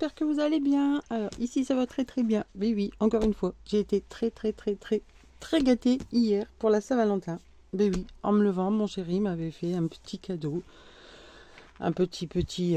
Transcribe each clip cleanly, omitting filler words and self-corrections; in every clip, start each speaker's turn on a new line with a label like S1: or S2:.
S1: j'espère que vous allez bien. Alors ici ça va très très bien. Oui oui, encore une fois, j'ai été très gâtée hier pour la Saint-Valentin. Oui oui, en me levant, mon chéri m'avait fait un petit cadeau. Un petit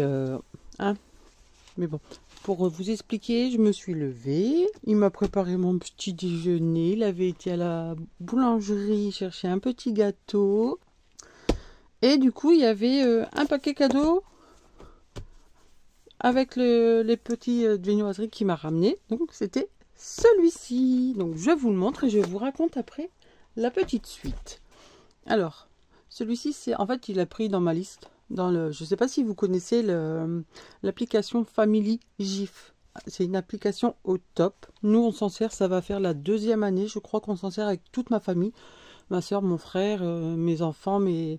S1: hein. Mais bon, pour vous expliquer, je me suis levée, il m'a préparé mon petit déjeuner, il avait été à la boulangerie chercher un petit gâteau. Et du coup, il y avait un paquet cadeau avec les petits viennoiseries qu'il m'a ramené. Donc c'était celui-ci. Donc je vous le montre et je vous raconte après la petite suite. Alors, celui-ci, c'est en fait, il a pris dans ma liste. Je ne sais pas si vous connaissez l'application Family GIF. C'est une application au top. Nous, on s'en sert, ça va faire la 2e année. Je crois qu'on s'en sert avec toute ma famille. Ma soeur, mon frère, mes enfants, mes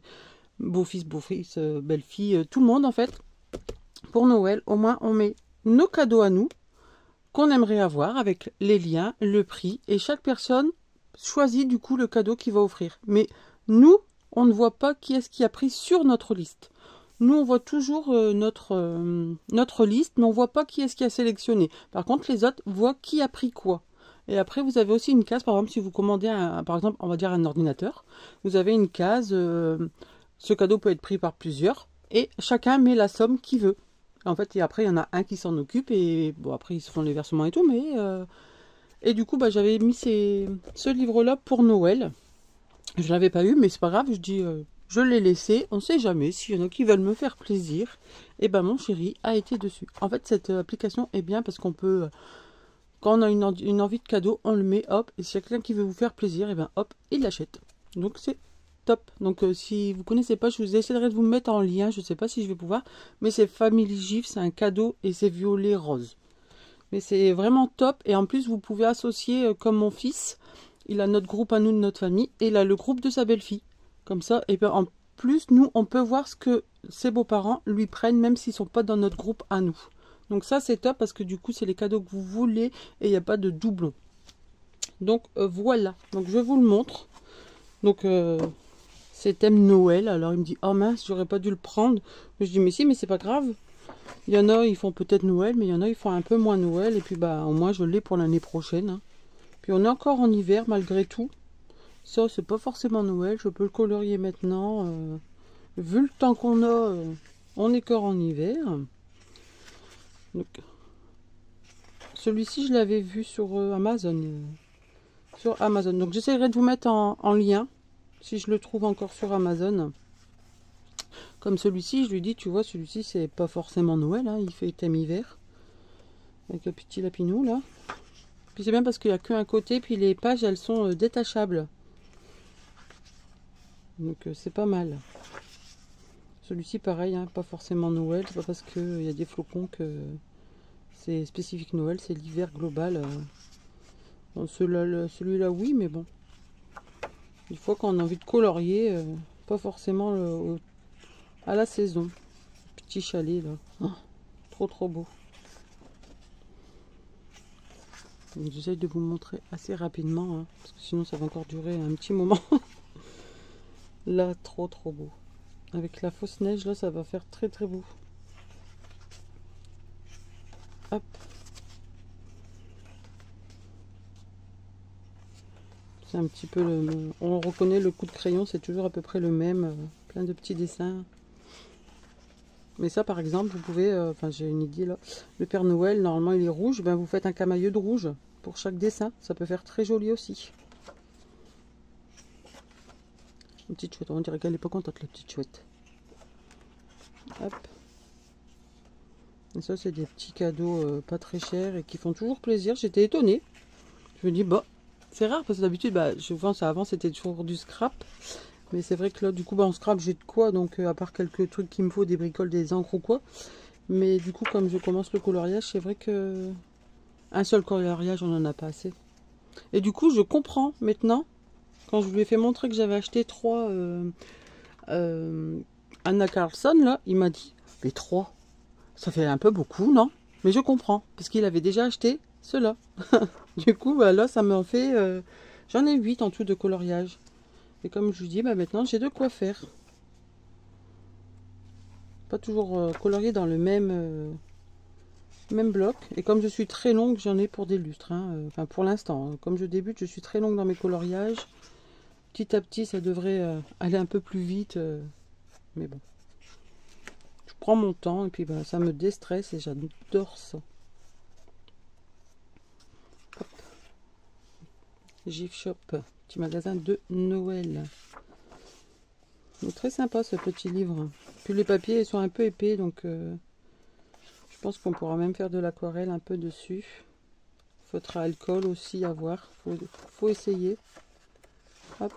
S1: beaux-fils, belle-fille, tout le monde en fait. Pour Noël, au moins, on met nos cadeaux à nous, qu'on aimerait avoir, avec les liens, le prix, et chaque personne choisit du coup le cadeau qu'il va offrir. Mais nous, on ne voit pas qui est-ce qui a pris sur notre liste. Nous, on voit toujours notre liste, mais on ne voit pas qui est-ce qui a sélectionné. Par contre, les autres voient qui a pris quoi. Et après, vous avez aussi une case, par exemple, si vous commandez, par exemple, on va dire un ordinateur, vous avez une case, ce cadeau peut être pris par plusieurs, et chacun met la somme qu'il veut. En fait, et après, il y en a un qui s'en occupe, et bon, après, ils se font les versements et tout, mais... Et du coup, bah, j'avais mis ce livre-là pour Noël. Je ne l'avais pas eu, mais c'est pas grave, je dis... je l'ai laissé, on ne sait jamais, s'il y en a qui veulent me faire plaisir, et ben mon chéri a été dessus. En fait, cette application est bien parce qu'on peut... Quand on a une envie de cadeau, on le met, hop, et s'il y a quelqu'un qui veut vous faire plaisir, et ben hop, il l'achète. Donc c'est top. Donc si vous connaissez pas, je vous essaierai de vous mettre en lien, je sais pas si je vais pouvoir, mais c'est Family GIF, c'est un cadeau et c'est violet rose. Mais c'est vraiment top, et en plus vous pouvez associer, comme mon fils, il a notre groupe à nous de notre famille, et il a le groupe de sa belle-fille. Comme ça, et bien en plus, nous, on peut voir ce que ses beaux-parents lui prennent, même s'ils sont pas dans notre groupe à nous. Donc ça, c'est top, parce que du coup, c'est les cadeaux que vous voulez, et il n'y a pas de doublon. Donc voilà, donc je vous le montre. Donc c'est thème Noël, alors il me dit, oh mince, j'aurais pas dû le prendre. Je dis, mais si, mais c'est pas grave. Il y en a, ils font peut-être Noël, mais il y en a, ils font un peu moins Noël, et puis bah, au moins, je l'ai pour l'année prochaine. Hein. Puis on est encore en hiver, malgré tout. Ça, c'est pas forcément Noël, je peux le colorier maintenant. Vu le temps qu'on a, on est encore en hiver. Donc, celui-ci, je l'avais vu sur Amazon. Donc, j'essaierai de vous mettre en lien, si je le trouve encore sur Amazon. Comme celui-ci, je lui dis, tu vois, celui-ci, c'est pas forcément Noël, hein, il fait thème hiver. Avec le petit lapinou, là. Puis c'est bien parce qu'il n'y a qu'un côté, puis les pages, elles sont détachables. Donc c'est pas mal. Celui-ci pareil, hein, pas forcément Noël, c'est pas parce qu'il y a des flocons que c'est spécifique Noël, c'est l'hiver global. Bon, celui-là oui, mais bon. Une fois qu'on a envie de colorier, pas forcément à la saison. Petit chalet là. Oh, trop beau. J'essaie de vous montrer assez rapidement, hein, parce que sinon ça va encore durer un petit moment. Là, trop beau. Avec la fausse neige, là, ça va faire très beau. Hop. C'est un petit peu le... On reconnaît le coup de crayon, c'est toujours à peu près le même. Plein de petits dessins. Mais ça, par exemple, vous pouvez... Enfin, j'ai une idée, là. Le Père Noël, normalement, il est rouge. Ben, vous faites un camailleux de rouge pour chaque dessin. Ça peut faire très joli aussi. Une petite chouette, on dirait qu'elle n'est pas contente, la petite chouette. Hop. Et ça, c'est des petits cadeaux pas très chers et qui font toujours plaisir. J'étais étonnée. Je me dis, bah, c'est rare parce que d'habitude, bah, je pense avant, c'était toujours du scrap. Mais c'est vrai que là, du coup, bah, en scrap, j'ai de quoi. Donc, à part quelques trucs qu'il me faut, des bricoles, des encres ou quoi. Mais du coup, comme je commence le coloriage, c'est vrai que un seul coloriage, on n'en a pas assez. Et du coup, je comprends maintenant. Quand je lui ai fait montrer que j'avais acheté 3 Anna Carlson, là, il m'a dit, mais 3, ça fait un peu beaucoup, non? Mais je comprends, parce qu'il avait déjà acheté cela. Du coup, bah, là, ça m'en fait... j'en ai 8 en tout de coloriage. Et comme je vous dis, bah, maintenant, j'ai de quoi faire. Pas toujours colorier dans le même Même bloc. Et comme je suis très longue, j'en ai pour des lustres. Hein. Enfin, pour l'instant. Hein. Comme je débute, je suis très longue dans mes coloriages. Petit à petit, ça devrait aller un peu plus vite. Mais bon. Je prends mon temps et puis bah, ça me déstresse et j'adore ça. Hop. GIF Shop. Petit magasin de Noël. Donc, très sympa ce petit livre. Puis les papiers ils sont un peu épais. Donc je pense qu'on pourra même faire de l'aquarelle un peu dessus. Feutre à alcool aussi à voir. Faut essayer. Hop.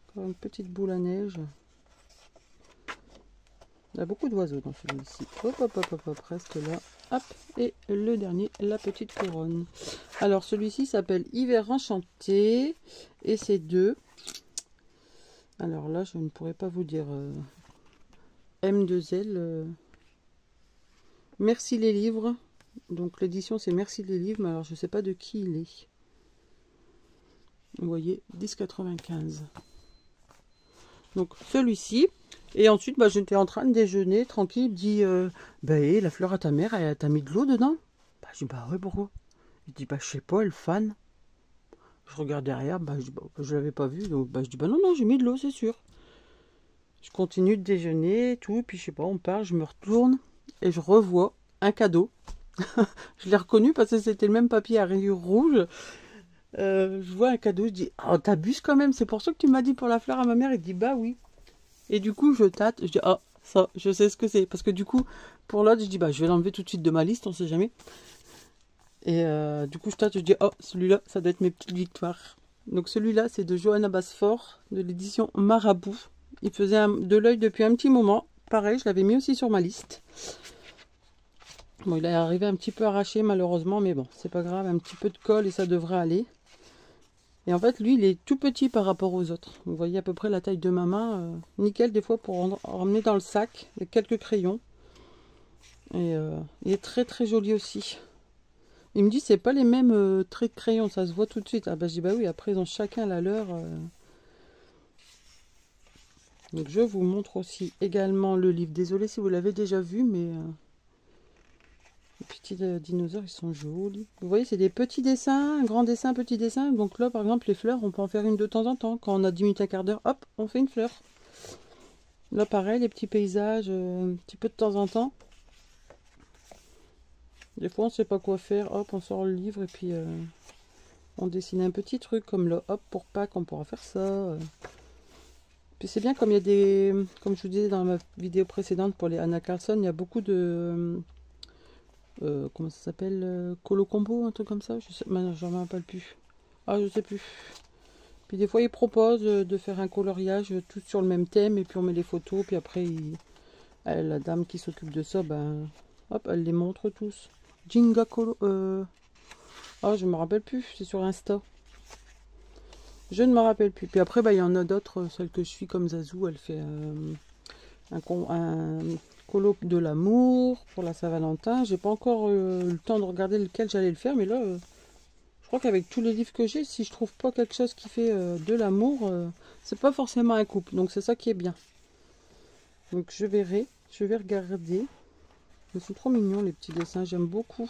S1: Encore une petite boule à neige. Il y a beaucoup d'oiseaux dans celui-ci. Hop, hop, hop, hop, hop, reste là. Hop. Et le dernier, la petite couronne. Alors celui-ci s'appelle Hiver Enchanté. Et c'est deux. Alors là, je ne pourrais pas vous dire. M2L. Merci les livres. Donc l'édition c'est Merci les livres, mais alors je sais pas de qui il est. Vous voyez, 10,95. Donc celui-ci. Et ensuite, bah, j'étais en train de déjeuner tranquille. Il me dit, bah, la fleur à ta mère, elle t'a mis de l'eau dedans? Bah, je dis, bah ouais, pourquoi? Il dit, bah je sais pas, elle fan. Je regarde derrière, bah je dis, bah, je l'avais pas vu. Donc bah, je dis, bah non, non, j'ai mis de l'eau, c'est sûr. Je continue de déjeuner, tout, puis je sais pas, on part, je me retourne et je revois un cadeau. Je l'ai reconnu parce que c'était le même papier à rayures rouges. Je vois un cadeau, je dis, oh t'abuses quand même, c'est pour ça que tu m'as dit pour la fleur à ma mère. Il dit, bah oui. Et du coup je tâte, je dis, oh ça, je sais ce que c'est. Parce que du coup, pour l'autre, je dis, bah je vais l'enlever tout de suite de ma liste, on sait jamais. Et du coup je tâte, je dis, oh celui-là, ça doit être mes petites victoires. Donc celui-là, c'est de Johanna Basford, de l'édition Marabout. Il faisait de l'œil depuis un petit moment. Pareil, je l'avais mis aussi sur ma liste. Bon, il est arrivé un petit peu arraché malheureusement, mais bon, c'est pas grave. Un petit peu de colle et ça devrait aller. Et en fait, lui, il est tout petit par rapport aux autres. Vous voyez à peu près la taille de ma main. Nickel, des fois, pour emmener dans le sac. Avec quelques crayons. Et il est très très joli aussi. Il me dit, c'est pas les mêmes traits de crayon, ça se voit tout de suite. Ah bah je dis, bah oui, après, ils ont chacun la leur. Donc je vous montre aussi également le livre. Désolé si vous l'avez déjà vu, mais les petits dinosaures, ils sont jolis. Vous voyez, c'est des petits dessins, grand dessin, petit dessin. Donc là, par exemple, les fleurs, on peut en faire une de temps en temps. Quand on a 10 minutes à quart d'heure, hop, on fait une fleur. Là, pareil, les petits paysages, un petit peu de temps en temps. Des fois, on ne sait pas quoi faire. Hop, on sort le livre et puis on dessine un petit truc comme là. Hop, pour Pâques, on pourra faire ça. Puis c'est bien comme il y a des... Comme je vous disais dans ma vidéo précédente pour les Anna Carlson, il y a beaucoup de... comment ça s'appelle, Colo Combo, un truc comme ça. Je sais, maintenant, je ne me rappelle plus. Ah, je sais plus. Puis des fois, ils proposent de faire un coloriage tout sur le même thème. Et puis on met les photos. Puis après, la dame qui s'occupe de ça, ben, hop, elle les montre tous. Jinga Colo... Ah, je me rappelle plus. C'est sur Insta. Je ne me rappelle plus. Puis après, bah, il y en a d'autres. Celle que je suis comme Zazou, elle fait un colo de l'amour pour la Saint-Valentin. J'ai pas encore eu le temps de regarder lequel j'allais le faire. Mais là, je crois qu'avec tous les livres que j'ai, si je trouve pas quelque chose qui fait de l'amour, c'est pas forcément un couple. Donc c'est ça qui est bien. Donc je verrai. Je vais regarder. Ils sont trop mignons les petits dessins. J'aime beaucoup.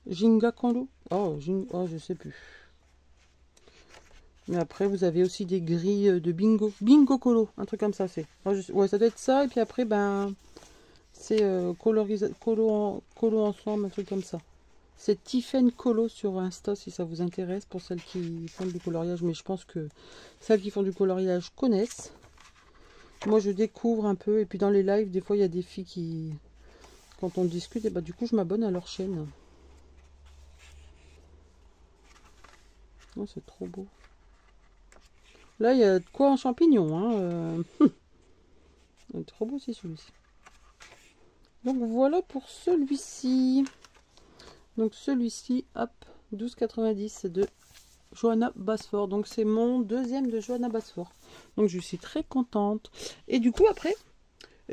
S1: Jinga Kondo. Oh, je sais plus. Mais après, vous avez aussi des grilles de bingo. Bingo Colo, un truc comme ça, c'est. Oh, ouais, ça doit être ça. Et puis après, ben, c'est colo ensemble, un truc comme ça. C'est Tiffen Colo sur Insta, si ça vous intéresse, pour celles qui font du coloriage. Mais je pense que celles qui font du coloriage connaissent. Moi, je découvre un peu. Et puis dans les lives, des fois, il y a des filles qui... Quand on discute, et bah, du coup, je m'abonne à leur chaîne. Oh, c'est trop beau. Là, il y a de quoi en champignon. Hein, trop beau, c'est celui-ci. Donc, voilà pour celui-ci. Donc, celui-ci, hop, 12,90 de Johanna Basford. Donc, c'est mon deuxième de Johanna Basford. Donc, je suis très contente. Et du coup, après,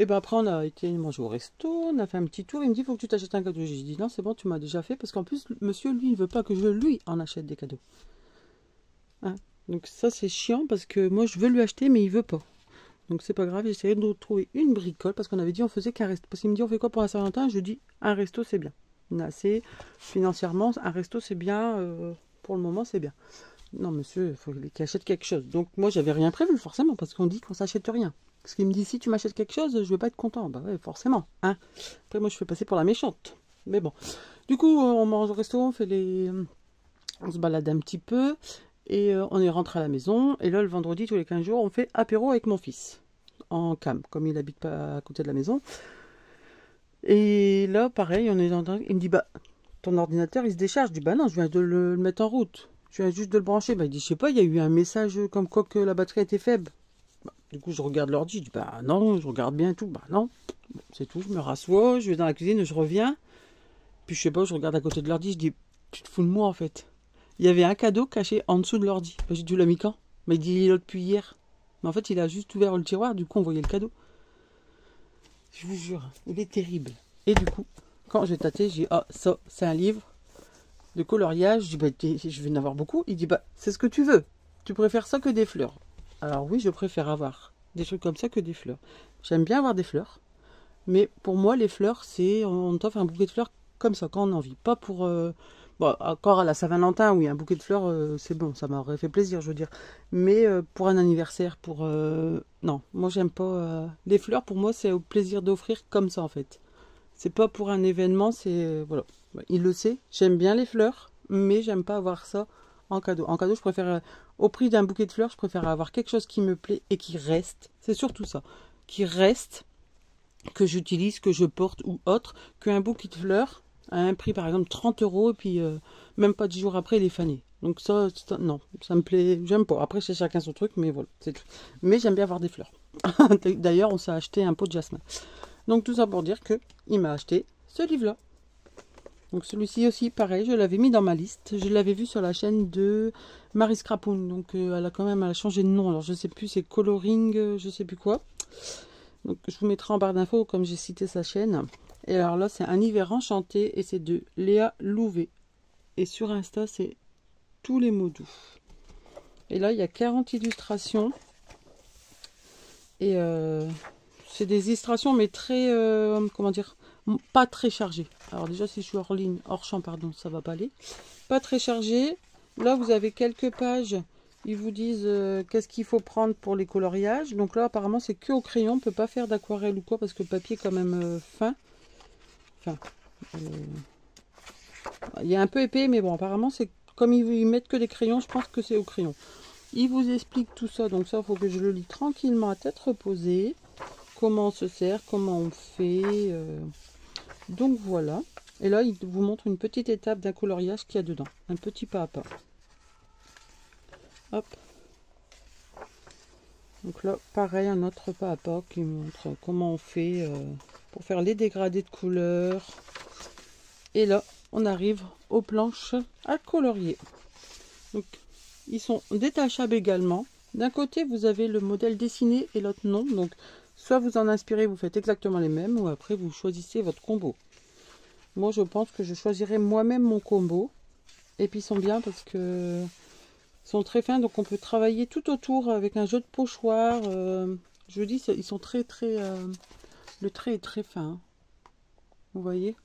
S1: après, on a été manger au resto. On a fait un petit tour. Il me dit, il faut que tu t'achètes un cadeau. J'ai dit, non, c'est bon, tu m'as déjà fait. Parce qu'en plus, monsieur, lui, il ne veut pas que je lui en achète des cadeaux. Hein? Donc ça c'est chiant parce que moi je veux lui acheter mais il veut pas. Donc c'est pas grave, j'essaierai de trouver une bricole parce qu'on avait dit on faisait qu'un resto. Parce qu'il me dit on fait quoi pour la Saint-Valentin? Je dis un resto c'est bien. On a assez financièrement, un resto c'est bien, pour le moment c'est bien. Non monsieur, il faut qu'il achète quelque chose. Donc moi j'avais rien prévu forcément parce qu'on dit qu'on s'achète rien. Parce qu'il me dit si tu m'achètes quelque chose, je vais pas être content. Bah ouais forcément. Hein. Après moi je fais passer pour la méchante. Mais bon. Du coup on mange au resto, on se balade un petit peu. Et on est rentré à la maison. Et là, le vendredi, tous les 15 jours, on fait apéro avec mon fils. En cam, comme il habite pas à côté de la maison. Et là, pareil, on est dans... Il me dit, bah, ton ordinateur, il se décharge. Je dis, bah non, je viens de le mettre en route. Je viens juste de le brancher. Bah, il dit, je sais pas, il y a eu un message comme quoi que la batterie était faible. Bah, du coup, je regarde l'ordi. Je dis, bah non, je regarde bien et tout. Bah non, c'est tout. Je me rassois, je vais dans la cuisine, je reviens. Puis je sais pas, je regarde à côté de l'ordi. Je dis, tu te fous de moi en fait. Il y avait un cadeau caché en dessous de l'ordi. J'ai dit, tu l'as mis quand? Mais il dit, il est là depuis hier. Mais en fait, il a juste ouvert le tiroir, du coup, on voyait le cadeau. Je vous jure, il est terrible. Et du coup, quand j'ai tâté, j'ai dit, ah, ça, c'est un livre de coloriage. Je dis, bah, je vais en avoir beaucoup. Il dit, bah, c'est ce que tu veux. Tu préfères ça que des fleurs. Alors oui, je préfère avoir des trucs comme ça que des fleurs. J'aime bien avoir des fleurs. Mais pour moi, les fleurs, c'est, on t'offre un bouquet de fleurs comme ça, quand on en vit. Pas pour... bon, encore à la Saint-Valentin, oui, un bouquet de fleurs, c'est bon, ça m'aurait fait plaisir, je veux dire. Mais pour un anniversaire, pour... non, moi, j'aime pas... Les fleurs, pour moi, c'est au plaisir d'offrir comme ça, en fait. C'est pas pour un événement, c'est... voilà. Il le sait, j'aime bien les fleurs, mais j'aime pas avoir ça en cadeau. En cadeau, je préfère... au prix d'un bouquet de fleurs, je préfère avoir quelque chose qui me plaît et qui reste. C'est surtout ça. Qui reste, que j'utilise, que je porte ou autre, qu'un bouquet de fleurs à un prix par exemple 30 € et puis même pas 10 jours après il est fané. Donc ça, non, ça me plaît, j'aime pas. Après c'est chacun son truc, mais voilà, c'est tout. Mais j'aime bien avoir des fleurs. D'ailleurs on s'est acheté un pot de jasmin. Donc tout ça pour dire que il m'a acheté ce livre-là. Donc celui-ci aussi, pareil, je l'avais mis dans ma liste. Je l'avais vu sur la chaîne de Marie Scrapoun. Donc elle a changé de nom. Alors je sais plus, c'est Coloring, je sais plus quoi. Donc je vous mettrai en barre d'infos comme j'ai cité sa chaîne. Et alors là c'est un hiver enchanté et c'est de Léa Louvet. Et sur Insta c'est tous les mots doux. Et là il y a 40 illustrations. Et c'est des illustrations mais très, comment dire, pas très chargées. Alors déjà si je suis hors ligne, hors champ pardon, ça va pas aller. Pas très chargé. Là vous avez quelques pages. Ils vous disent qu'est-ce qu'il faut prendre pour les coloriages. Donc là, apparemment, c'est que au crayon. On ne peut pas faire d'aquarelle ou quoi parce que le papier est quand même fin. Enfin, il est un peu épais, mais bon, apparemment, c'est comme ils mettent que des crayons, je pense que c'est au crayon. Ils vous expliquent tout ça. Donc ça, il faut que je le lis tranquillement à tête reposée. Comment on se sert, comment on fait. Donc voilà. Et là, il vous montre une petite étape d'un coloriage qu'il y a dedans. Un petit pas à pas. Hop. Donc là, pareil, un autre pas à pas qui montre comment on fait pour faire les dégradés de couleurs. Et là, on arrive aux planches à colorier. Donc, ils sont détachables également. D'un côté, vous avez le modèle dessiné et l'autre non. Donc, soit vous en inspirez, vous faites exactement les mêmes, ou après, vous choisissez votre combo. Moi, je pense que je choisirai moi-même mon combo. Et puis, ils sont bien parce que... Ils sont très fins, donc on peut travailler tout autour avec un jeu de pochoir. Je vous dis, ils sont très très... le trait est très fin. Hein. Vous voyez,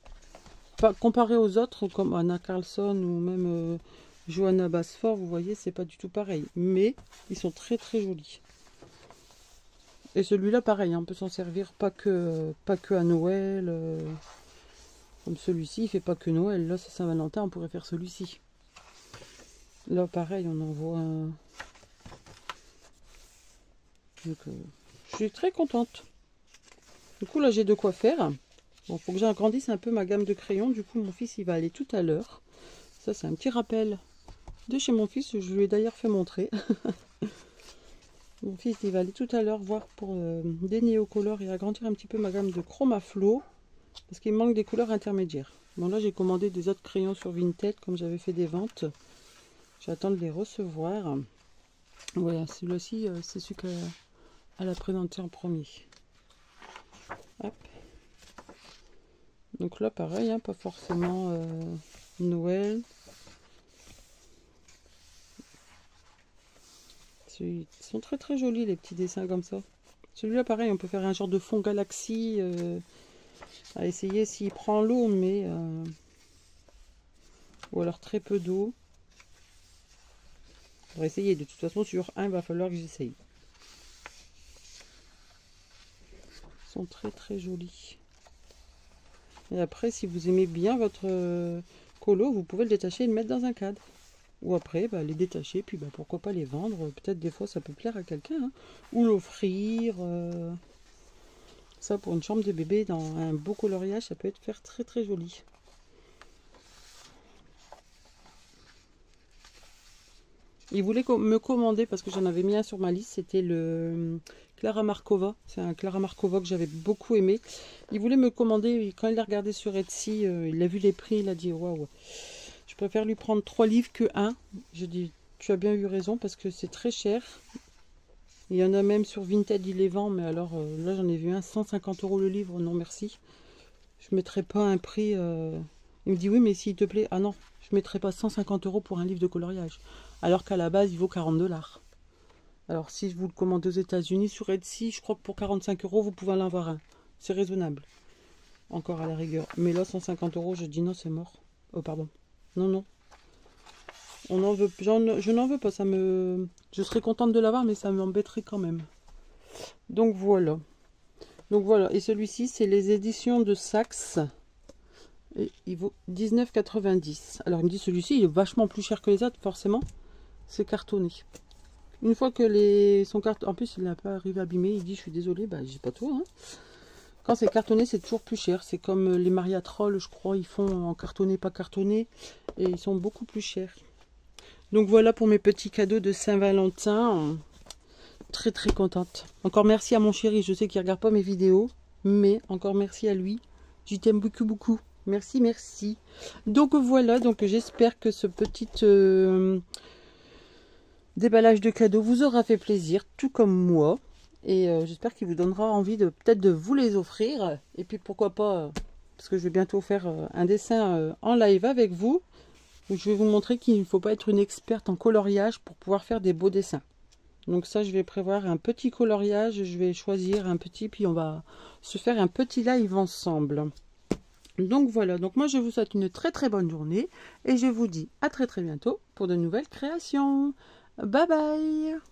S1: comparé aux autres, comme Anna Carlson ou même Johanna Basford, vous voyez, c'est pas du tout pareil. Mais ils sont très très jolis. Et celui-là, pareil, hein, on peut s'en servir pas que à Noël. Comme celui-ci, il fait pas que Noël. Là, c'est Saint-Valentin, on pourrait faire celui-ci. Là, pareil, on en voit un... Donc, je suis très contente. Du coup, là, j'ai de quoi faire. Bon, faut que j'agrandisse un peu ma gamme de crayons. Du coup, mon fils, il va aller tout à l'heure. Ça, c'est un petit rappel de chez mon fils. Je lui ai d'ailleurs fait montrer. Mon fils, il va aller tout à l'heure voir pour des néocolores et agrandir un petit peu ma gamme de Chromaflow. Parce qu'il manque des couleurs intermédiaires. Bon, là, j'ai commandé des autres crayons sur Vinted, comme j'avais fait des ventes. J'attends de les recevoir. Voilà, celui-ci, c'est celui qu'elle a présenté en premier. Hop. Donc là, pareil, hein, pas forcément Noël. Ils sont très très jolis les petits dessins comme ça. Celui-là pareil, on peut faire un genre de fond galaxie à essayer s'il prend l'eau, mais ou alors très peu d'eau. On va essayer, de toute façon sur un, il va falloir que j'essaye. Ils sont très très jolis. Et après, si vous aimez bien votre colo, vous pouvez le détacher et le mettre dans un cadre. Ou après, les détacher, puis pourquoi pas les vendre. Peut-être des fois, ça peut plaire à quelqu'un. Hein. Ou l'offrir. Ça, pour une chambre de bébé, dans un beau coloriage, ça peut être faire très très joli. Il voulait me commander, parce que j'en avais mis un sur ma liste, c'était le Clara Markova. C'est un Clara Markova que j'avais beaucoup aimé. Il voulait me commander, quand il l'a regardé sur Etsy, il a vu les prix, il a dit waouh, je préfère lui prendre 3 livres que 1. Je dis, tu as bien eu raison, parce que c'est très cher. Il y en a même sur Vinted, il les vend, mais alors là j'en ai vu un, 150 € le livre, non merci. Je ne mettrai pas un prix. Il me dit oui, mais s'il te plaît, ah non, je ne mettrai pas 150 € pour un livre de coloriage. Alors qu'à la base, il vaut 40 $. Alors si je vous le commande aux États-Unis sur Etsy, je crois que pour 45 €, vous pouvez en avoir un. C'est raisonnable. Encore à la rigueur. Mais là, 150 €, je dis non, c'est mort. Oh, pardon. Non, non. On en veut, je n'en veux pas. Je serais contente de l'avoir, mais ça m'embêterait quand même. Donc voilà. Donc voilà. Et celui-ci, c'est les éditions de Saxe. Et il vaut 19,90 €. Alors il me dit celui-ci, il est vachement plus cher que les autres, forcément. C'est cartonné. Une fois que son carton, en plus il n'a pas arrivé abîmé, il dit je suis désolé, j'ai pas tout. Hein. Quand c'est cartonné, c'est toujours plus cher. C'est comme les Maria Troll, je crois, ils font en cartonné, pas cartonné, et ils sont beaucoup plus chers. Donc voilà pour mes petits cadeaux de Saint-Valentin. Très très contente. Encore merci à mon chéri, je sais qu'il regarde pas mes vidéos, mais encore merci à lui. Je t'aime beaucoup beaucoup. Merci, merci. Donc voilà, donc j'espère que ce petit déballage de cadeaux vous aura fait plaisir, tout comme moi. Et j'espère qu'il vous donnera envie de peut-être de vous les offrir. Et puis pourquoi pas, parce que je vais bientôt faire un dessin en live avec vous. Je vais vous montrer qu'il ne faut pas être une experte en coloriage pour pouvoir faire des beaux dessins. Donc ça, je vais prévoir un petit coloriage. Je vais choisir un petit, puis on va se faire un petit live ensemble. Donc voilà, donc moi je vous souhaite une très très bonne journée et je vous dis à très très bientôt pour de nouvelles créations. Bye bye!